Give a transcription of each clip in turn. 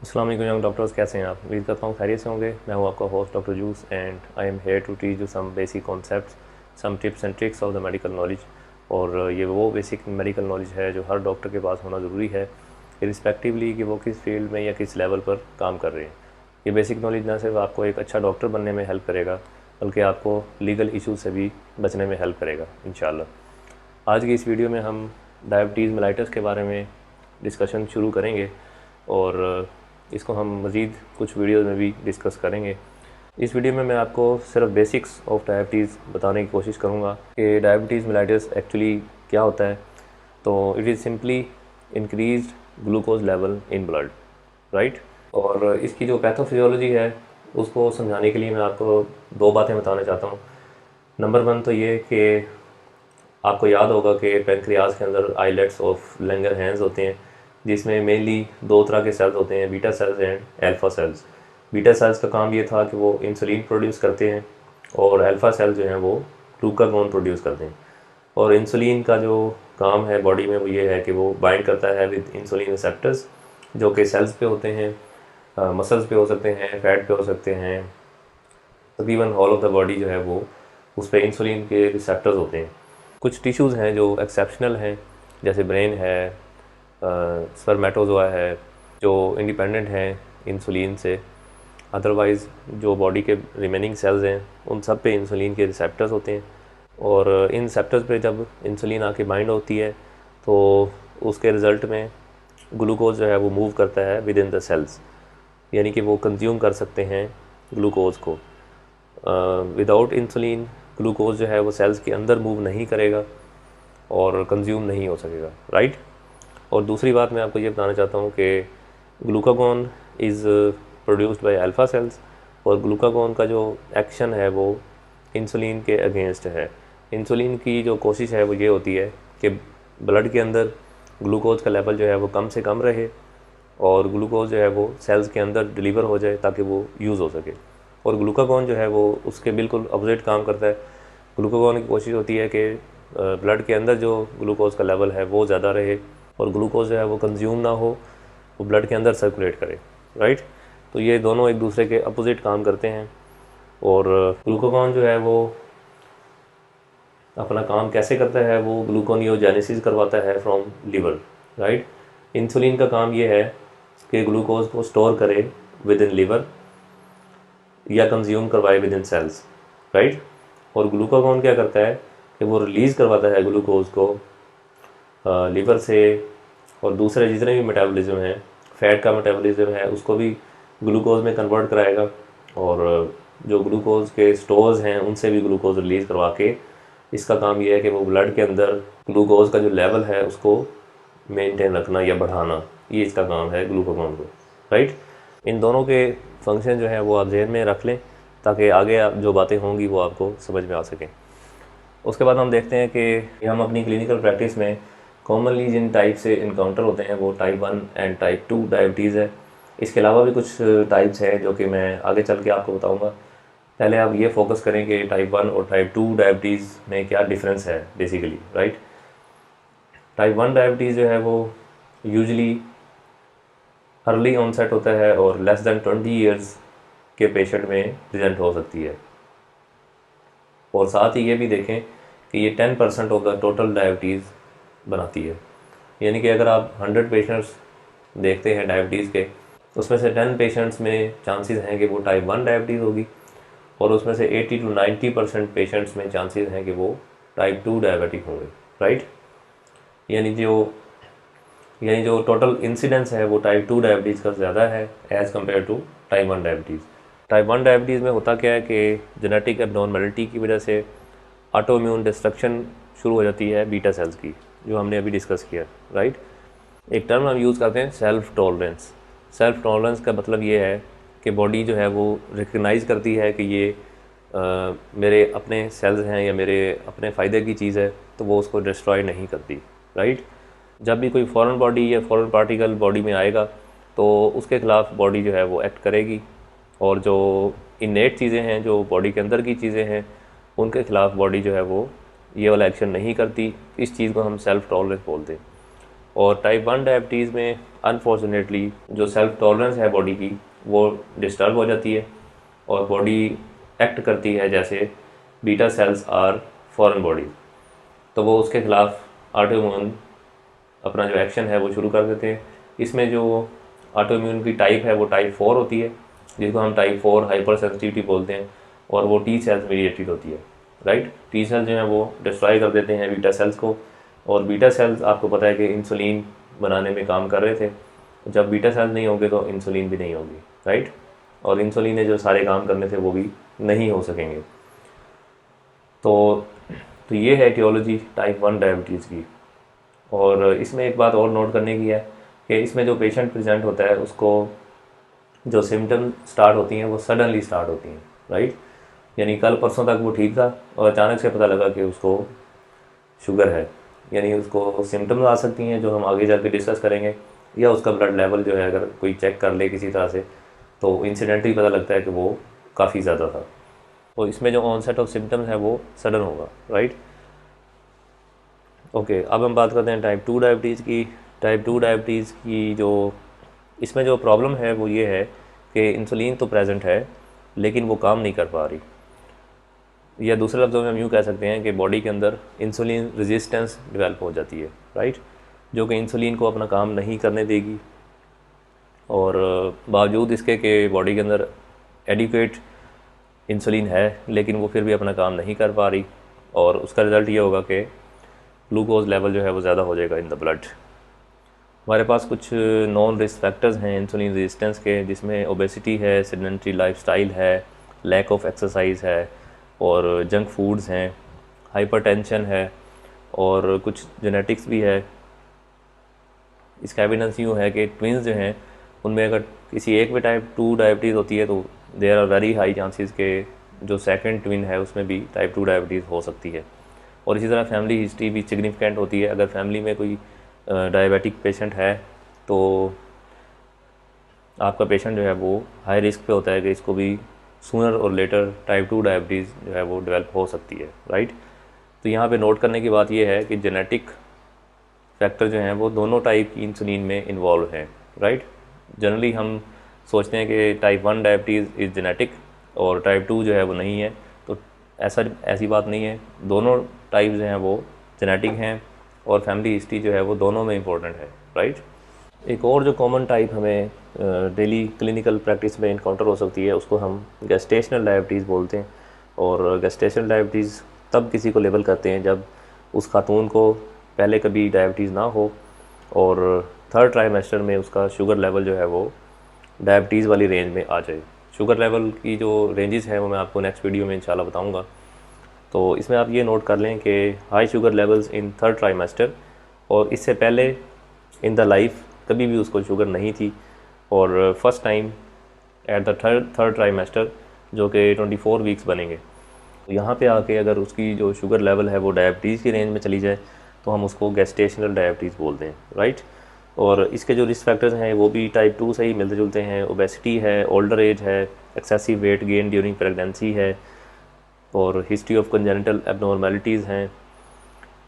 अस्सलाम वालेकुम young doctors, कैसे हैं आप? उम्मीद करता हूँ खैरियत से होंगे। मैं हूँ आपका host doctor juice and I am here to teach you some basic concepts, some tips and tricks of the medical knowledge. और ये वो बेसिक मेडिकल नॉलेज है जो हर डॉक्टर के पास होना ज़रूरी है, रिस्पेक्टिवली कि वो किस फील्ड में या किस लेवल पर काम कर रहे हैं। ये बेसिक नॉलेज ना सिर्फ आपको एक अच्छा डॉक्टर बनने में हेल्प करेगा, बल्कि आपको लीगल इशूज़ से भी बचने में हेल्प करेगा इंशाल्लाह। आज की इस वीडियो में हम डायबिटीज़ मेलाइटस के बारे में डिस्कशन शुरू करेंगे और इसको हम मज़ीद कुछ वीडियोज़ में भी डिस्कस करेंगे। इस वीडियो में मैं आपको सिर्फ बेसिक्स ऑफ डायबिटीज़ बताने की कोशिश करूँगा कि डायबिटीज़ मेलाइटस एक्चुअली क्या होता है। तो it is simply increased glucose level in blood, right. और इसकी जो पैथोफिजियोलॉजी है उसको समझाने के लिए मैं आपको दो बातें बताना चाहता हूँ। नंबर वन तो ये कि आपको याद होगा कि पेंक्रियाज के अंदर आइलेट्स ऑफ लैंगरहैंस होते हैं, जिसमें मेनली दो तरह के सेल्स होते हैं, beta cells and alpha cells. Beta cells का काम ये था कि वो इंसुलिन प्रोड्यूस करते हैं और अल्फ़ा सेल्स जो हैं वो ग्लूकागोन प्रोड्यूस करते हैं। और इंसुलिन का जो काम है बॉडी में वो ये है कि वो बाइंड करता है विद इंसुलिन रिसेप्टर्स, जो कि सेल्स पे होते हैं, मसल्स पे हो सकते हैं, फैट पे हो सकते हैं, तकरीबन ऑल ऑफ द बॉडी जो है वो उस पर इंसुलिन के रिसेप्टर्स होते हैं। कुछ टिश्यूज़ हैं जो एक्सेप्शनल हैं, जैसे ब्रेन है, स्पर्मेटोजोआ है, जो इंडिपेंडेंट हैं इंसुलिन से। अदरवाइज़ जो बॉडी के रिमेनिंग सेल्स हैं उन सब पे इंसुलिन के रिसेप्टर्स होते हैं। और इन रिसेप्टर्स पे जब इंसुलिन आके बाइंड होती है तो उसके रिज़ल्ट में ग्लूकोज जो है वो मूव करता है विद इन द सेल्स, यानी कि वो कंज्यूम कर सकते हैं ग्लूकोज को। विदाउट इंसुलिन ग्लूकोज जो है वो सेल्स के अंदर मूव नहीं करेगा और कंज्यूम नहीं हो सकेगा, राइट। और दूसरी बात मैं आपको ये बताना चाहता हूँ कि glucagon is produced by alpha cells, और ग्लूकागोन का जो एक्शन है वो इंसुलिन के अगेंस्ट है। इंसुलिन की जो कोशिश है वो ये होती है कि ब्लड के अंदर ग्लूकोज का लेवल जो है वो कम से कम रहे और ग्लूकोज जो है वो सेल्स के अंदर डिलीवर हो जाए ताकि वो यूज़ हो सके। और ग्लूकागोन जो है वो उसके बिल्कुल अपोजिट काम करता है। ग्लूकागोन की कोशिश होती है कि ब्लड के अंदर जो ग्लूकोज का लेवल है वो ज़्यादा रहे और ग्लूकोज जो है वो कंज्यूम ना हो, वो ब्लड के अंदर सर्कुलेट करे, राइट। तो ये दोनों एक दूसरे के अपोजिट काम करते हैं। और ग्लूकागोन जो है वो अपना काम कैसे करता है, वो ग्लूकोनियोजेनेसिस करवाता है फ्रॉम लिवर, राइट। इंसुलिन का काम ये है कि ग्लूकोज को स्टोर करे विद इन लिवर या कंज्यूम करवाए विद इन सेल्स, राइट। और ग्लूकागोन क्या करता है कि वो रिलीज़ करवाता है ग्लूकोज को लिवर से, और दूसरे जितने भी मेटाबॉलिज्म हैं, फैट का मेटाबॉलिज्म है उसको भी ग्लूकोज में कन्वर्ट कराएगा, और जो ग्लूकोज के स्टोर्स हैं उनसे भी ग्लूकोज रिलीज़ करवा के इसका काम ये है कि वो ब्लड के अंदर ग्लूकोज का जो लेवल है उसको मेंटेन रखना या बढ़ाना, ये इसका काम है ग्लूकागोन को, राइट। इन दोनों के फंक्शन जो है वो आप जहन में रख लें ताकि आगे जो बातें होंगी वो आपको समझ में आ सकें। उसके बाद हम देखते हैं कि हम अपनी क्लिनिकल प्रैक्टिस में कॉमनली जिन टाइप से इनकाउंटर होते हैं वो टाइप 1 एंड टाइप 2 डायबिटीज़ है। इसके अलावा भी कुछ टाइप्स हैं जो कि मैं आगे चल के आपको बताऊंगा। पहले आप ये फोकस करें कि टाइप 1 और टाइप 2 डायबिटीज़ में क्या डिफरेंस है बेसिकली, राइट। टाइप 1 डायबिटीज़ जो है वो यूजली अर्ली ऑनसेट होता है और लेस दैन 20 ईयर्स के पेशेंट में प्रेजेंट हो सकती है। और साथ ही ये भी देखें कि ये 10% ऑफ द टोटल डायबिटीज़ बनाती है, यानी कि अगर आप 100 पेशेंट्स देखते हैं डायबिटीज़ के, उसमें से 10 पेशेंट्स में चांसेस हैं कि वो टाइप 1 डायबिटीज़ होगी, और उसमें से 80 to 90% पेशेंट्स में चांसेस हैं कि वो टाइप 2 डायबिटिक होंगे, राइट। यानी जो टोटल इंसिडेंस है वो टाइप 2 डायबिटीज़ का ज़्यादा है as compare to type 1 diabetes. Type 1 diabetes में होता क्या है कि जेनेटिक एबनॉर्मेलिटी की वजह से ऑटो इम्यून डिस्ट्रक्शन शुरू हो जाती है बीटा सेल्स की, जो हमने अभी डिस्कस किया, राइट। एक टर्म हम यूज़ करते हैं सेल्फ टॉलरेंस। सेल्फ टॉलरेंस का मतलब ये है कि बॉडी जो है वो रिकग्नाइज़ करती है कि ये मेरे अपने सेल्स हैं या मेरे अपने फ़ायदे की चीज़ है, तो वो उसको डिस्ट्रॉय नहीं करती, राइट। जब भी कोई फॉरेन बॉडी या फॉरेन पार्टिकल बॉडी में आएगा तो उसके ख़िलाफ़ बॉडी जो है वो एक्ट करेगी, और जो इनेट चीज़ें हैं, जो बॉडी के अंदर की चीज़ें हैं, उनके ख़िलाफ़ बॉडी जो है वो ये वाला एक्शन नहीं करती। इस चीज़ को हम सेल्फ टॉलरेंस बोलते हैं। और टाइप 1 डायबिटीज़ में अनफॉर्चुनेटली जो सेल्फ टॉलरेंस है बॉडी की वो डिस्टर्ब हो जाती है और बॉडी एक्ट करती है जैसे beta cells are foreign body, तो वो उसके खिलाफ ऑटोइम्यून अपना जो एक्शन है वो शुरू कर देते हैं। इसमें जो ऑटोइम्यून की टाइप है वो टाइप 4 होती है, जिसको हम टाइप 4 हाइपर सेंसिटिविटी बोलते हैं, और वो टी सेल्स मीडिएटेड होती है, राइट। टी सेल्स जो हैं वो डिस्ट्रॉय कर देते हैं बीटा सेल्स को, और बीटा सेल्स आपको पता है कि इंसुलिन बनाने में काम कर रहे थे, जब बीटा सेल्स नहीं होंगे तो इंसुलिन भी नहीं होगी, राइट, और इंसुलिन ने जो सारे काम करने थे वो भी नहीं हो सकेंगे। तो ये है टियोलॉजी टाइप 1 डायबिटीज़ की। और इसमें एक बात और नोट करने की है कि इसमें जो पेशेंट प्रेजेंट होता है उसको जो सिम्टम स्टार्ट होती हैं वो सडनली स्टार्ट होती हैं, राइट। यानी कल परसों तक वो ठीक था और अचानक से पता लगा कि उसको शुगर है, यानी उसको सिम्टम्स आ सकती हैं जो हम आगे जाके डिस्कस करेंगे, या उसका ब्लड लेवल जो है अगर कोई चेक कर ले किसी तरह से तो इंसिडेंटली पता लगता है कि वो काफ़ी ज़्यादा था। तो इसमें जो ऑनसेट ऑफ सिम्टम्स है वो सडन होगा, राइट। ओके, अब हम बात करते हैं टाइप 2 डायबिटीज़ की। टाइप 2 डायबिटीज़ की जो इसमें जो प्रॉब्लम है वो ये है कि इंसुलिन तो प्रेजेंट है लेकिन वो काम नहीं कर पा रही, या दूसरे लफ्ज़ों में हम यूँ कह सकते हैं कि बॉडी के अंदर इंसुलिन रेजिस्टेंस डेवलप हो जाती है, राइट, जो कि इंसुलिन को अपना काम नहीं करने देगी। और बावजूद इसके कि बॉडी के अंदर एडिक्वेट इंसुलिन है लेकिन वो फिर भी अपना काम नहीं कर पा रही, और उसका रिज़ल्ट ये होगा कि ग्लूकोज लेवल जो है वो ज़्यादा हो जाएगा इन द ब्लड। हमारे पास कुछ नॉन रिस्क फैक्टर्स हैं इंसुलिन रेजिस्टेंस के, जिसमें ओबेसिटी है, सेडेंटरी लाइफस्टाइल है, लैक ऑफ एक्सरसाइज है, और जंक फूड्स हैं, हाइपरटेंशन है, और कुछ जेनेटिक्स भी है। इसका एविडेंस यूँ है कि ट्विंस जो हैं उनमें अगर किसी एक में टाइप 2 डायबिटीज़ होती है तो there are very high chances के जो सेकंड ट्विन है उसमें भी टाइप 2 डायबिटीज़ हो सकती है। और इसी तरह फैमिली हिस्ट्री भी सिग्निफिकेंट होती है। अगर फैमिली में कोई डायबिटिक पेशेंट है तो आपका पेशेंट जो है वो हाई रिस्क पे होता है कि इसको भी सूनर और लेटर टाइप 2 डायबिटीज़ जो है वो डेवलप हो सकती है, राइट। तो यहाँ पे नोट करने की बात ये है कि जेनेटिक फैक्टर जो हैं वो दोनों टाइप की इंसुलिन में इन्वॉल्व हैं, राइट। जनरली हम सोचते हैं कि टाइप 1 डायबिटीज़ इज़ जेनेटिक और टाइप 2 जो है वो नहीं है, तो ऐसी बात नहीं है। दोनों टाइप जो हैं वो जेनेटिक हैं और फैमिली हिस्ट्री जो है वो दोनों में इम्पोर्टेंट है, राइट। एक और जो कॉमन टाइप हमें डेली क्लिनिकल प्रैक्टिस में इनकाउंटर हो सकती है उसको हम गेस्टेशनल डायबिटीज़ बोलते हैं। और गेस्टेशनल डायबिटीज़ तब किसी को लेबल करते हैं जब उस खातून को पहले कभी डायबिटीज़ ना हो और थर्ड ट्राइमेस्टर में उसका शुगर लेवल जो है वो डायबिटीज़ वाली रेंज में आ जाए। शुगर लेवल की जो रेंजेस हैं वो मैं आपको नेक्स्ट वीडियो में इंशाल्लाह बताऊंगा। तो इसमें आप ये नोट कर लें कि high sugar levels in third trimester, और इससे पहले इन द लाइफ कभी भी उसको शुगर नहीं थी, और first time at the third trimester जो कि 24 वीक्स बनेंगे, तो यहाँ पे आके अगर उसकी जो शुगर लेवल है वो डायबिटीज़ की रेंज में चली जाए तो हम उसको गेस्टेशनल डायबिटीज़ बोलते हैं, राइट। और इसके जो रिस्क फैक्टर्स हैं वो भी टाइप 2 से ही मिलते जुलते हैं। ओबेसिटी है, ओल्डर एज है, excessive weight gain during pregnancy है, और हिस्ट्री ऑफ कंजेनिटल एबनॉर्मेलिटीज़ हैं,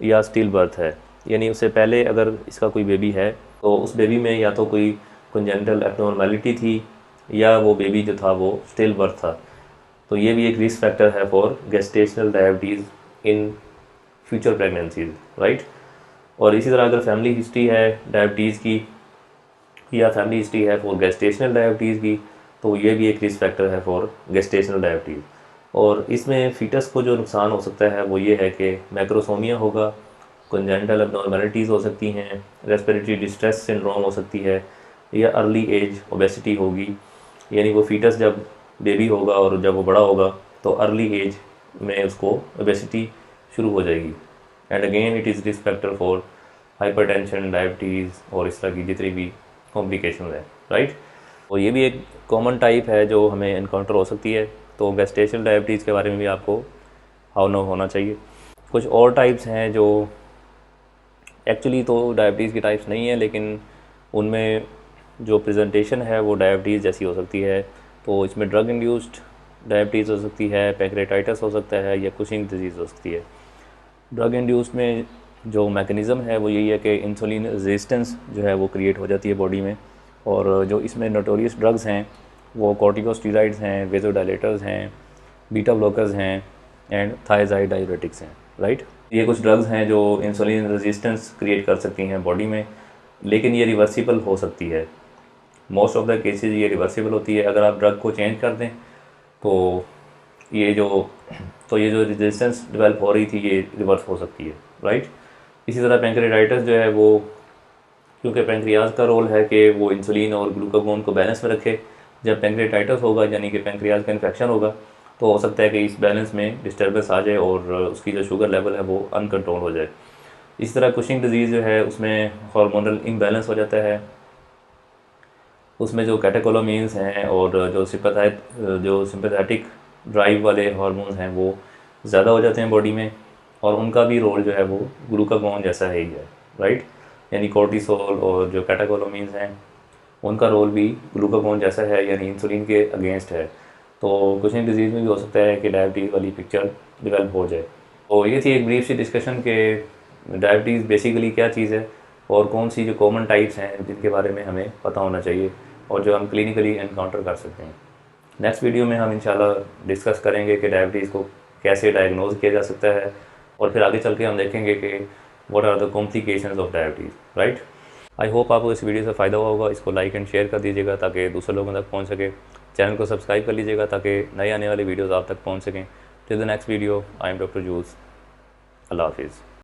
या स्टिल बर्थ है, यानी उससे पहले अगर इसका कोई बेबी है तो उस बेबी में या तो कोई कंजेनिटल एबनॉर्मेलिटी थी या वो बेबी जो था वो स्टिल बर्थ था। तो ये भी एक रिस्क फैक्टर है for gestational diabetes in future pregnancies, right. और इसी तरह अगर फैमिली हिस्ट्री है डायबिटीज़ की या फैमिली हिस्ट्री है फॉर गेस्टेशनल डायबिटीज़ की, तो ये भी एक रिस्क फैक्टर है फॉर गेस्टेशनल डायबिटीज़। और इसमें फीटस को जो नुकसान हो सकता है वो ये है कि मैक्रोसोमिया होगा, कंजेनिटल एबनॉर्मेलिटीज़ हो सकती हैं, रेस्पिरेटरी डिस्ट्रेस सिंड्रोम हो सकती है, या अर्ली एज ओबेसिटी होगी, यानी वो फीटस जब बेबी होगा और जब वो बड़ा होगा तो अर्ली एज में उसको ओबेसिटी शुरू हो जाएगी। And again it is risk factor for hypertension, diabetes और इस तरह की जितनी भी कॉम्प्लिकेशन है, राइट। और ये भी एक कॉमन टाइप है जो हमें इनकाउंटर हो सकती है। तो गेस्टेशनल डायबिटीज़ के बारे में भी आपको हाउ नो होना चाहिए। कुछ और टाइप्स हैं जो एक्चुअली तो डायबिटीज़ की टाइप्स नहीं है, लेकिन उनमें जो प्रेजेंटेशन है वो डायबिटीज़ जैसी हो सकती है। तो इसमें ड्रग इंड्यूस्ड डायबिटीज़ हो सकती है, पैंक्रेटाइटिस हो सकता है, या कुशिंग डिजीज़ हो सकती है। ड्रग इंड्यूस्ड में जो मैकेनिज़्म है वो यही है कि इंसुलिन रेजिस्टेंस जो है वो क्रिएट हो जाती है बॉडी में। और जो इसमें नोटोरियस ड्रग्स हैं वो कॉर्टिकोस्टेरॉइड्स हैं, वेज़ोडाइलेटर्स हैं, बीटा ब्लॉकर्स हैं एंड थायराइड डाययूरेटिक्स हैं, राइट। ये कुछ ड्रग्स हैं जो इंसुलिन रेजिस्टेंस क्रिएट कर सकती हैं बॉडी में, लेकिन ये रिवर्सिबल हो सकती है। मोस्ट ऑफ द केसेस ये रिवर्सिबल होती है। अगर आप ड्रग को चेंज कर दें तो ये जो रेजिस्टेंस डेवलप हो रही थी ये रिवर्स हो सकती है, राइट। इसी तरह पैंक्रेटाइटिस जो है वो, क्योंकि पैंक्रियाज का रोल है कि वो इंसुलिन और ग्लूकागोन को बैलेंस में रखे, जब पैंक्रेटाइटिस होगा यानी कि पैंक्रियाज का इन्फेक्शन होगा तो हो सकता है कि इस बैलेंस में डिस्टर्बेंस आ जाए और उसकी जो शुगर लेवल है वो अनकंट्रोल हो जाए। इस तरह कुशिंग डिजीज़ जो है उसमें हार्मोनल इम्बैलेंस हो जाता है। उसमें जो कैटेकोलोमीन्स हैं और जो सिंपैथेटिक ड्राइव वाले हार्मोन्स हैं वो ज़्यादा हो जाते हैं बॉडी में, और उनका भी रोल जो है वो ग्लूकागोन जैसा ही है, राइट। यानी कोर्टिसोल और जो कैटेकोलोमीन्स हैं उनका रोल भी ग्लूकागोन जैसा है, यानी इंसुलिन के अगेंस्ट है। तो कुशिंग डिजीज़ में भी हो सकता है कि डायबिटीज़ वाली पिक्चर डेवलप हो जाए। तो ये थी एक ब्रीफ सी डिस्कशन के डायबिटीज़ बेसिकली क्या चीज़ है और कौन सी जो कॉमन टाइप्स हैं जिनके बारे में हमें पता होना चाहिए और जो हम क्लिनिकली एनकाउंटर कर सकते हैं। नेक्स्ट वीडियो में हम इंशाल्लाह डिस्कस करेंगे कि डायबिटीज़ को कैसे डायग्नोज किया जा सकता है, और फिर आगे चल के हम देखेंगे कि what are the complications of diabetes, right. I hope आपको इस वीडियो से फ़ायदा हुआ होगा। इसको लाइक एंड शेयर कर दीजिएगा ताकि दूसरे लोगों तक पहुँच सके। चैनल को सब्सक्राइब कर लीजिएगा ताकि नए आने वाली वीडियोज़ आप तक पहुँच सकें। Till the next video, I am doctor juice. अल्लाह हाफिज़।